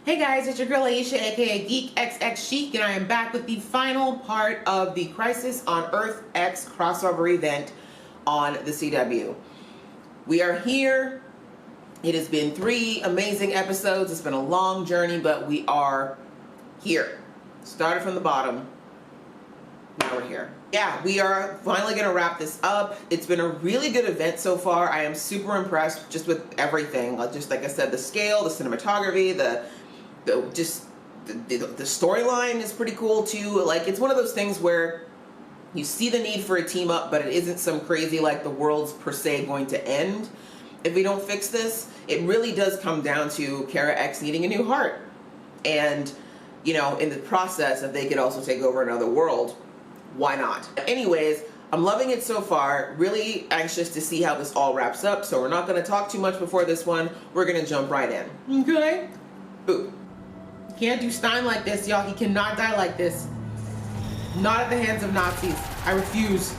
Hey guys, it's your girl Aisha, aka Geek XX Chic, and I am back with the final part of the Crisis on Earth X crossover event on the CW. We are here. It has been 3 amazing episodes. It's been a long journey, but we are here. Started from the bottom. Now we're here. Yeah, we are finally going to wrap this up. It's been a really good event so far. I am super impressed just with everything. Just like I said, the scale, the cinematography, the storyline is pretty cool too. Like, it's one of those things where you see the need for a team up, but it isn't some crazy like the world's per se going to end if we don't fix this. It really does come down to Kara X needing a new heart, and you know, in the process, if they could also take over another world, why not? Anyways, I'm loving it so far. Really anxious to see how this all wraps up. So we're not going to talk too much before this one. We're going to jump right in. Okay? Ooh. Can't do Stein like this, y'all. He cannot die like this. Not at the hands of Nazis. I refuse.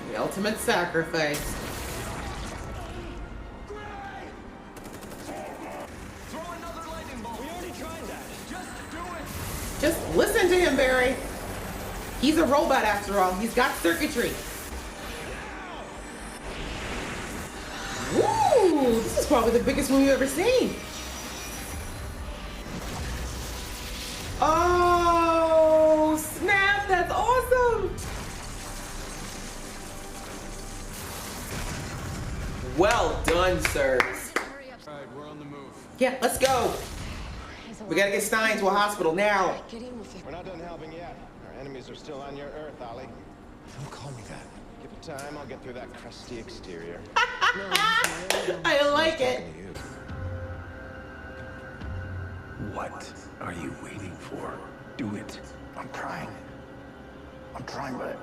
The ultimate sacrifice. Throw another lightning bolt. We already tried that. Just do it. Just listen to him, Barry. He's a robot after all. He's got circuitry. Ooh, this is probably the biggest one we've ever seen. Oh, snap, that's awesome. Well done, sirs. All right, we're on the move. Yeah, let's go. We gotta get Stein to a hospital now. We're not done helping yet. Our enemies are still on your Earth, Ollie. Don't call me that. Give it time, I'll get through that crusty exterior. I like it. What are you waiting for? Do it. I'm trying, but...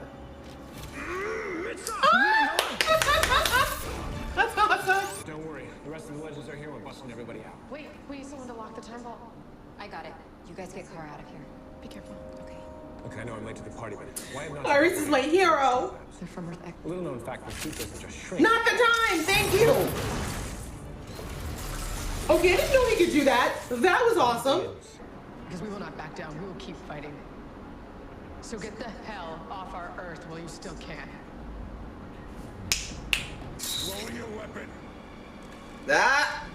That's awesome. Don't worry. The rest of the legends are here. We're busting everybody out. Wait, we need someone to lock the time vault. I got it. You guys get Car out of here. Be careful. Okay. Okay, I know I'm late to the party, but why am I not... Iris is my hero. They're from Earth X. A little known fact, the suit doesn't just shrink. Not the time. Thank you. Okay, I didn't know he could do that. That was awesome. Because we will not back down. We will keep fighting. So get the hell off our Earth while you still can. Lower your weapon. Ah,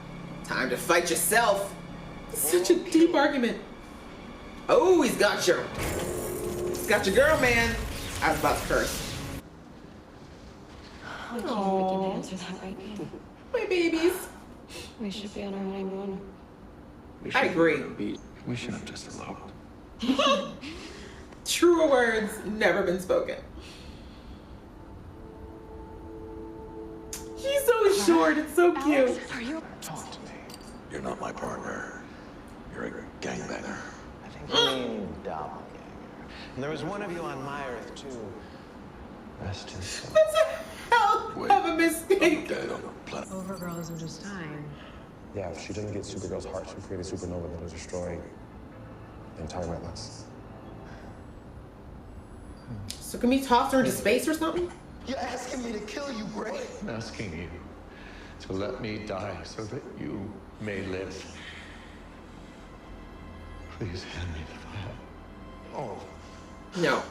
time to fight yourself. Such a deep argument. Oh, he's got your girl, man. I was about to curse. I can't begin to answer that right now. My babies. We should be on our honeymoon. I agree. We should have just eloped. Truer words never been spoken. He's so short. It's so cute. Are you? Talk to me. You're not my partner. You're a gangbanger. I think you mean doppelganger. And there was one of you on my Earth, too. Rest his soul. That's a hell of a mistake. Dead on the planet. Overgirl isn't just time. Yeah, if she doesn't get Supergirl's heart, she'll create a supernova that'll destroy the entire Atlas. So can we toss her into space or something? You're asking me to kill you, Gray. I'm asking you to let me die so that you may live. Please hand me the file. Oh, No.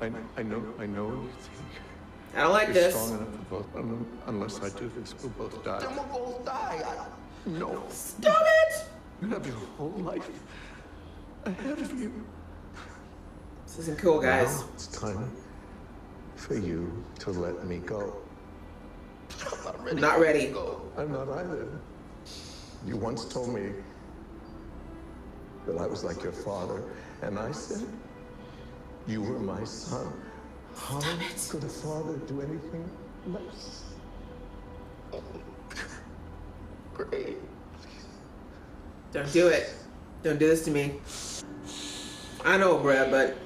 I know you think I don't like you're this. strong enough for both. Unless I do this, we'll both die. then we'll both die. No. Stop it! You have your whole life ahead of you. This isn't cool, guys. Now it's time for you to let me go. I'm not ready. I'm not either. You once told me that I was like your father, and I said you were my son. How could a father do anything less? Gray. Don't do it. Don't do this to me. I know, bruh, but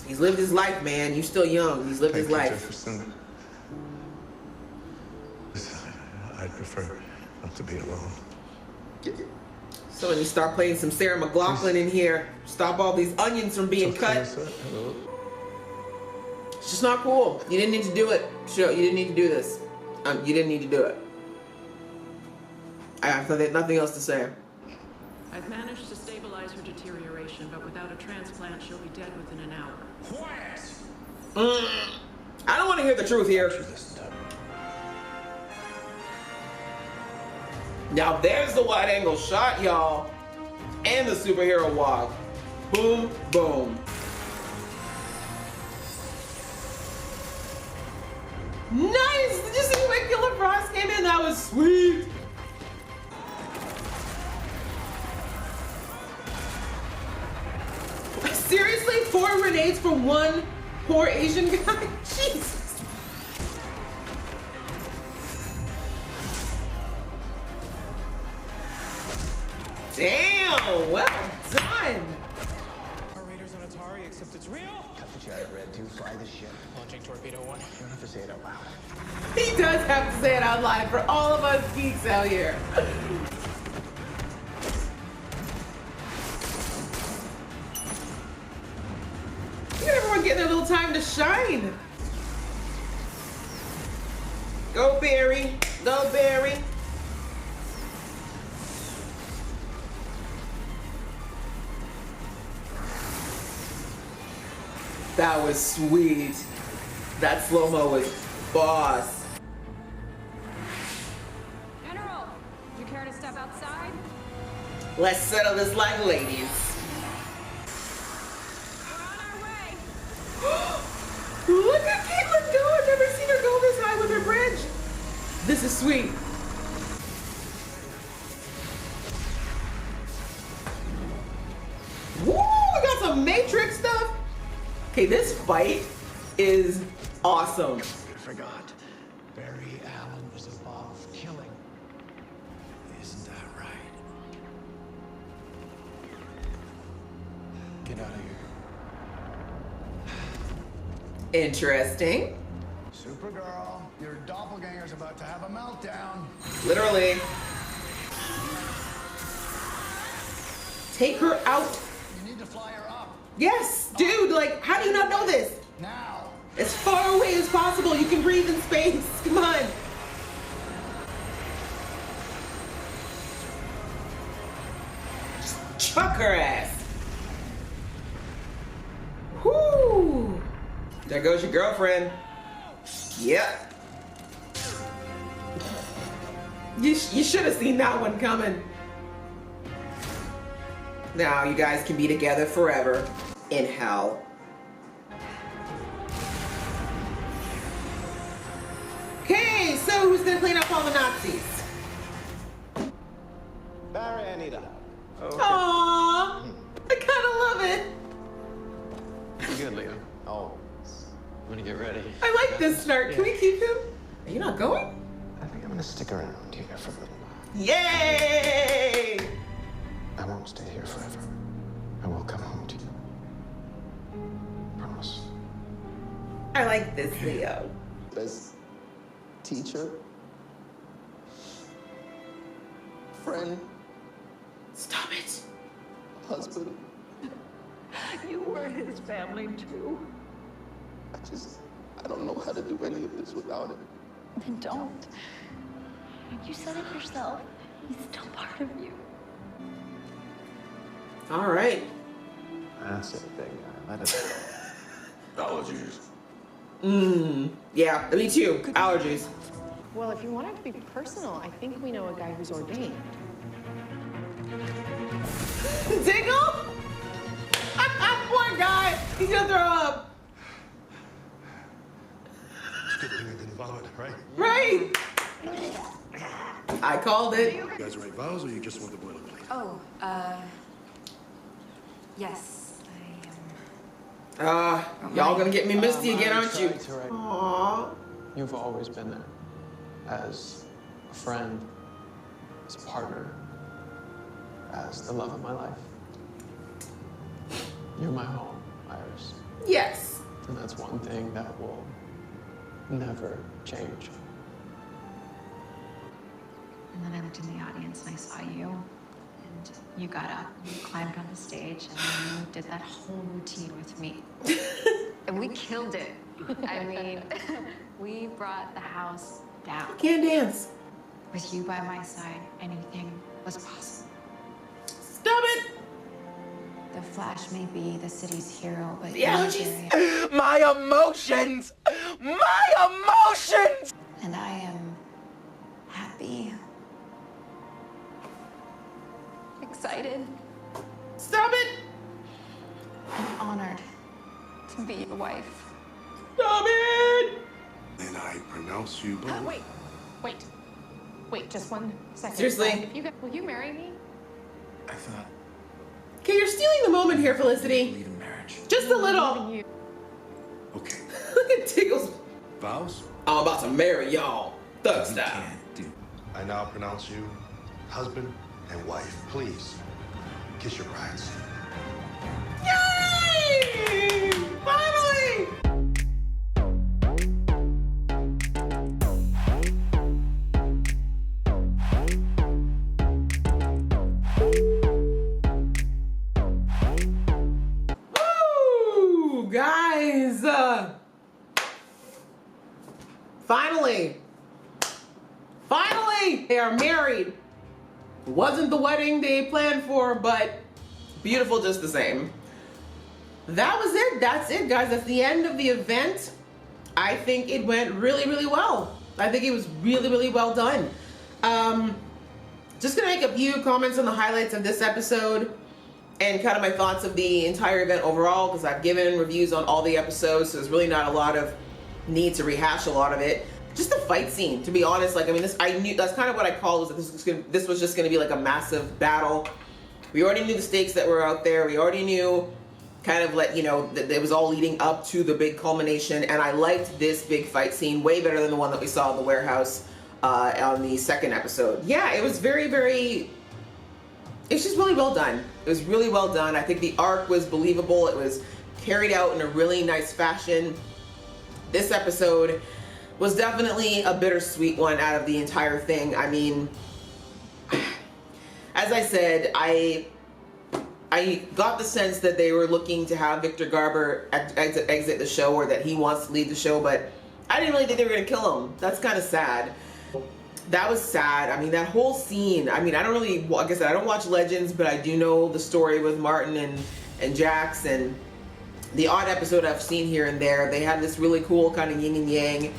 he's lived his life, man. You're still young. He's lived his life. Jefferson. I'd prefer not to be alone. So when you start playing some Sarah McLachlan in here, stop all these onions from being cut. Hello. It's just not cool. You didn't need to do it. Sure, you didn't need to do this. You didn't need to do it. I have nothing else to say. I've managed to stabilize her deterioration, but without a transplant, she'll be dead within an hour. Quiet! I don't want to hear the truth here. Now there's the wide angle shot, y'all. And the superhero walk. Boom, boom. Nice! Did you see when Killer Frost came in? That was sweet. Seriously? 4 grenades for one poor Asian guy? Jesus. Damn, well done. Raiders on Atari, except it's real. Cut the chat, Red 2, fly the ship. Launching Torpedo 1. You don't have to say it out loud. He does have to say it out loud for all of us geeks out here. Look at everyone getting their little time to shine. Go Barry, go Barry. That was sweet. That slow-mo was boss. General, would you care to step outside? Let's settle this like ladies. We're on our way. Look at Caitlin go! I've never seen her go this high with her bridge. This is sweet. Woo! We got some Matrix stuff. Okay, this fight is awesome. You forgot. Barry Allen was above killing. Isn't that right? Get out of here. Interesting. Supergirl, your doppelganger's about to have a meltdown. Literally. Take her out. You need to fly her up. Yes, dude, like, how do you not know this? Now. As far away as possible, you can breathe in space. Come on. Just chuck her ass. Whoo! There goes your girlfriend. Yep. You should have seen that one coming. Now you guys can be together forever in hell. Okay, so who's gonna clean up all the Nazis? Barry, Anita. Aww, I kinda love it. You good, Leo? Oh, I'm gonna get ready. I like this snark. Can we keep him? Are you not going? I think I'm gonna stick around here for a little while. Yay! I won't stay here forever. I will come home to you. Promise. I like this, Leo. Best teacher. Friend. Stop it. Husband. You were his family too. I don't know how to do any of this without him. Then don't. You said it yourself. He's still part of you. All right. That's it, big guy. Let it go. Allergies. Yeah, me too. Allergies. Well, if you want it to be personal, I think we know a guy who's ordained. Diggle? Poor guy. He's gonna throw up. It's good thing I didn't vomit, right? Right. I called it. You guys write vows or you just want the boilerplate? Oh, yes, I am. Y'all gonna get me misty again, aren't you? It's all right. Aww. You've always been there. As a friend, as a partner, as the love of my life. You're my home, Iris. Yes. And that's one thing that will never change. And then I looked in the audience and I saw you. And you got up, you climbed on the stage, and then you did that whole routine with me. And we killed it. I mean, we brought the house down. Can't dance. With you by my side, anything was possible. Stop it. The Flash may be the city's hero, but Yeah, you're she's- Barry. My emotions! My emotions! And I am happy, excited, Stop it. and honored to be your wife. Stop it. And I pronounce you both. Wait, just 1 second. Seriously? Will you marry me? I thought Okay, you're stealing the moment here, Felicity. believe in marriage. Just a little. You. Okay. Look at Tiggles. Vows? I'm about to marry y'all. Thug You style. can't do. I now pronounce you husband and wife. Please, kiss your brides. Yay! Finally! Woo! Guys! Finally! Finally! They are married. Wasn't the wedding they planned for, but beautiful just the same. That was it. That's it, guys. That's the end of the event. I think it went really, really well. I think it was really, really well done. Just gonna make a few comments on the highlights of this episode and kind of my thoughts of the entire event overall, because I've given reviews on all the episodes, so there's really not a lot of need to rehash a lot of it. Just the fight scene, to be honest. Like, I mean, I knew that's kind of what I called, was that this was just gonna be like a massive battle. We already knew the stakes that were out there. We already knew kind of that it was all leading up to the big culmination, and I liked this big fight scene way better than the one that we saw in the warehouse on the second episode. Yeah, it was very, very, it's just really well done. It was really well done. I think the arc was believable. It was carried out in a really nice fashion. This episode was definitely a bittersweet one out of the entire thing. I mean, as I said, I got the sense that they were looking to have Victor Garber exit the show, or that he wants to leave the show, but I didn't really think they were going to kill him. That's kind of sad. That was sad. I mean, that whole scene, I mean, I don't really, like I said, I don't watch Legends, but I do know the story with Martin and Jax, and the odd episode I've seen here and there. They had this really cool kind of yin and yang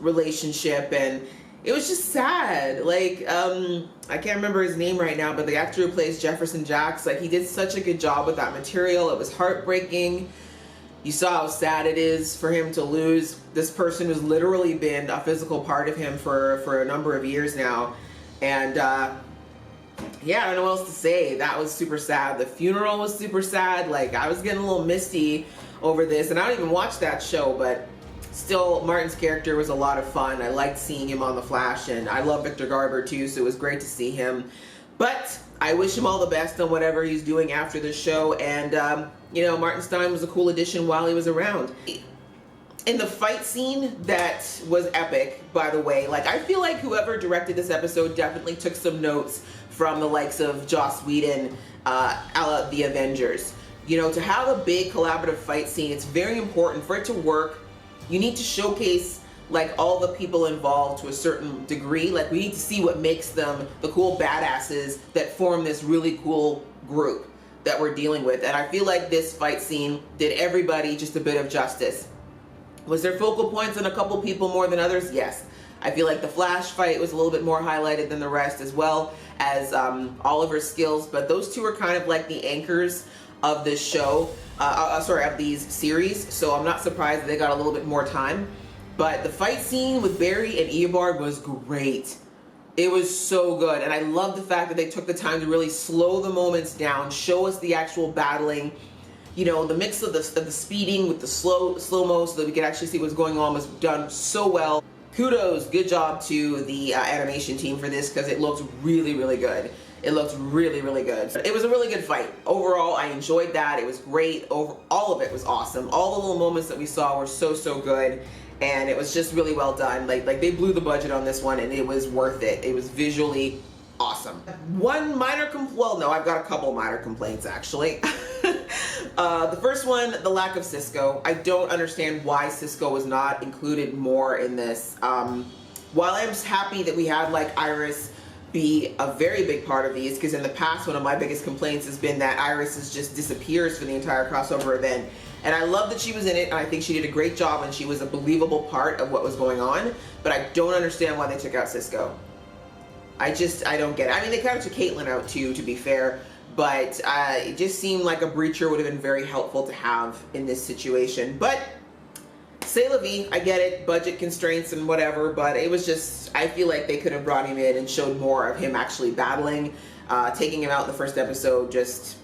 relationship, and it was just sad. Like, I can't remember his name right now, but the actor who plays Jefferson Jax, like, he did such a good job with that material. It was heartbreaking. You saw how sad it is for him to lose this person who's literally been a physical part of him for a number of years now. And yeah, I don't know what else to say. That was super sad. The funeral was super sad. Like, I was getting a little misty over this, and I don't even watch that show, but still, Martin's character was a lot of fun. I liked seeing him on The Flash, and I love Victor Garber too, so it was great to see him. But I wish him all the best on whatever he's doing after this show, and Martin Stein was a cool addition while he was around. In the fight scene, that was epic, by the way. Like, I feel like whoever directed this episode definitely took some notes from the likes of Joss Whedon, a la The Avengers. To have a big collaborative fight scene, it's very important. For it to work, you need to showcase like all the people involved to a certain degree. Like, we need to see what makes them the cool badasses that form this really cool group that we're dealing with. And I feel like this fight scene did everybody just a bit of justice. Was there focal points on a couple people more than others? Yes. I feel like the Flash fight was a little bit more highlighted than the rest, as well as Oliver's skills, but those two are kind of like the anchors of this show, of these series, so I'm not surprised that they got a little bit more time. But the fight scene with Barry and Eobard was great. It was so good, and I love the fact that they took the time to really slow the moments down, show us the actual battling. The mix of the speeding with the slow-mo so that we could actually see what's going on was done so well. Kudos, good job to the animation team for this, because it looked really, really good. It looked really, really good. It was a really good fight. Overall, I enjoyed that. It was great. All of it was awesome. All the little moments that we saw were so, so good. And it was just really well done. Like they blew the budget on this one, and it was worth it. It was visually awesome. One minor I've got a couple minor complaints, actually. The first one, the lack of Cisco. I don't understand why Cisco was not included more in this. While I'm happy that we had like Iris be a very big part of these, because in the past one of my biggest complaints has been that Iris just disappears for the entire crossover event. And I love that she was in it, and I think she did a great job, and she was a believable part of what was going on, but I don't understand why they took out Cisco. I don't get it. I mean, they kind of took Caitlyn out too, to be fair, but it just seemed like a breacher would have been very helpful to have in this situation. But c'est la vie, I get it, budget constraints and whatever, but it was just, I feel like they could have brought him in and showed more of him actually battling. Taking him out in the first episode just,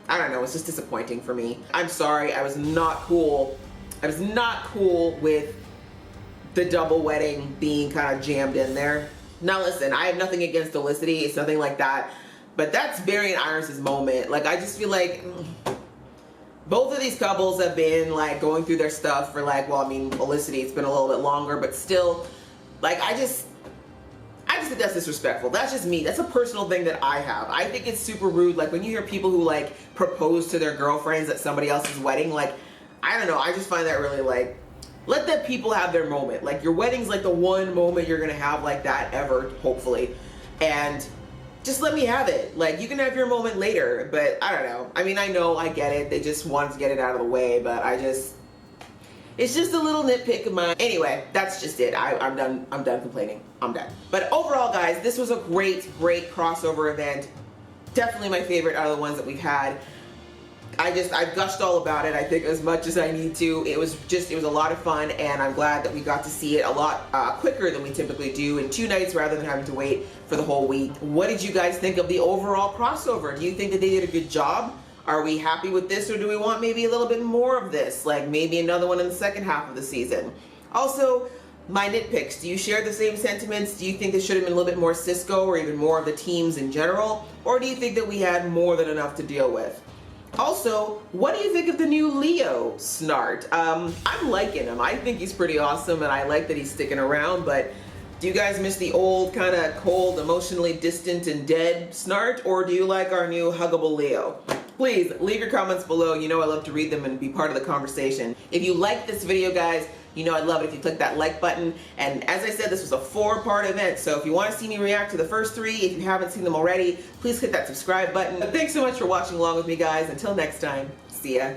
I don't know, it's just disappointing for me. I'm sorry, I was not cool. I was not cool with the double wedding being kind of jammed in there. Now listen, I have nothing against Felicity, it's nothing like that, but that's Barry and Iris's moment. Like, I just feel like both of these couples have been like going through their stuff for like, well, I mean, Felicity, it's been a little bit longer, but still, like, I just think that's disrespectful. That's just me. That's a personal thing that I have. I think it's super rude. Like, when you hear people who like propose to their girlfriends at somebody else's wedding, like, I don't know, I just find that really like, let the people have their moment. Like, your wedding's like the one moment you're gonna have like that ever, hopefully. And just let me have it. Like, you can have your moment later, but I don't know. I mean, I know, I get it. They just wanted to get it out of the way, but it's just a little nitpick of mine. Anyway, that's just it. I'm done complaining. I'm done. But overall, guys, this was a great crossover event. Definitely my favorite out of the ones that we've had. I've gushed all about it, I think, as much as I need to. It was a lot of fun, and I'm glad that we got to see it a lot quicker than we typically do in 2 nights rather than having to wait for the whole week. What did you guys think of the overall crossover? Do you think that they did a good job? Are we happy with this, or do we want maybe a little bit more of this? Like maybe another one in the second half of the season? Also, my nitpicks. Do you share the same sentiments? Do you think there should have been a little bit more Cisco or even more of the teams in general? Or do you think that we had more than enough to deal with? Also, what do you think of the new Leo Snart? I'm liking him. I think he's pretty awesome, and I like that he's sticking around, but do you guys miss the old, kind of cold, emotionally distant and dead Snart, or do you like our new huggable Leo? Please, leave your comments below. You know I love to read them and be part of the conversation. If you like this video, guys, you know I'd love it if you click that like button. And as I said, this was a 4-part event, so if you want to see me react to the first 3, if you haven't seen them already, please hit that subscribe button. But thanks so much for watching along with me, guys. Until next time, see ya.